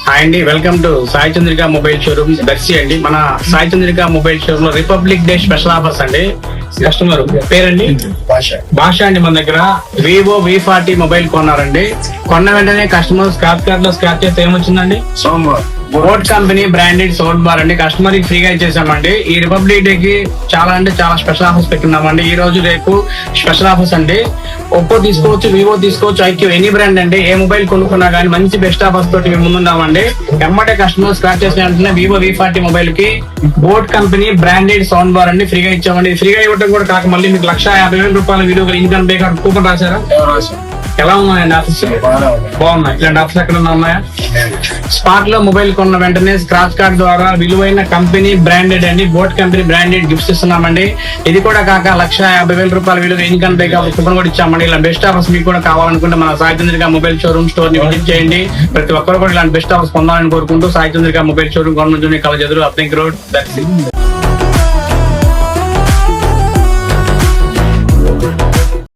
Hi అండి, welcome to Sai Chandrika mobile showroom Darsi అండి. మన సాయి చంద్రిక మొబైల్ షోరూమ్ లో రిపబ్లిక్ డే స్పెషల్ ఆఫర్స్ అండి. కస్టమర్ పేరండి భాష అండి. మన దగ్గర వివో V40 మొబైల్ కొన్నారండి. కొన్న వెంటనే కస్టమర్ స్క్రాచ్ కార్డ్ లో స్క్రాచ్ చేస్తే ఏమొచ్చిందండి? Boat company branded sound bar అండి. కస్టమర్ కి ఫ్రీగా ఇచ్చేసామండి. ఈ రిపబ్లిక్ డే కి చాలా స్పెషల్ ఆఫర్స్ పెట్టున్నామండి. ఈ రోజు రేపు స్పెషల్ ఆఫర్స్ అండి. ఒప్పో తీసుకోవచ్చు, వివో తీసుకోవచ్చు, ఐక్యూ ఎనీ బ్రాండ్ అండి. ఏ మొబైల్ కొనుక్కున్నా కానీ మంచి బెస్ట్ ఆఫర్స్ తోటి మేము ముందున్నామండి. ఎమ్మటే కస్టమర్ స్క్రాచ్ చేసిన వెంటనే వివో V40 మొబైల్ కి boat company branded sound bar అండి ఫ్రీగా ఇచ్చామండి. ఫ్రీగా ఇవ్వడం కూడా కాక మళ్ళీ మీకు ₹150,000 విలువ ఇన్కమ్ పే కార్డు కూపన్ రాశారా? ఎలా ఉన్నాయండి ఆఫర్స్? బాగున్నాయి. ఇలాంటి ఆఫర్స్ ఎక్కడ ఉన్నాయా? స్పాట్ లో మొబైల్ కొన్న వెంటనే స్క్రాచ్ కార్డ్ ద్వారా విలువైన కంపెనీ బ్రాండెడ్ అండి, బోట్ కంపెనీ బ్రాండెడ్ గిఫ్ట్స్ ఇస్తున్నామండి. ఇది కూడా కాక ₹150,000 విలువ ఇన్కమ్ పే కార్డు కూపన్ కూడా ఇచ్చామండి. ఇలా బెస్ట్ ఆఫర్స్ మీకు కూడా కావాలనుకుంటే మన Sai Chandrika mobile showroom store ని విజిట్ చేయండి. ప్రతి ఒక్కరు కూడా ఇలాంటి బెస్ట్ ఆఫర్స్ పొందాలని కోరుకుంటూ Sai Chandrika mobile showroom government కళ ఎదురు అప్లింక్ రోడ్ దర్శి.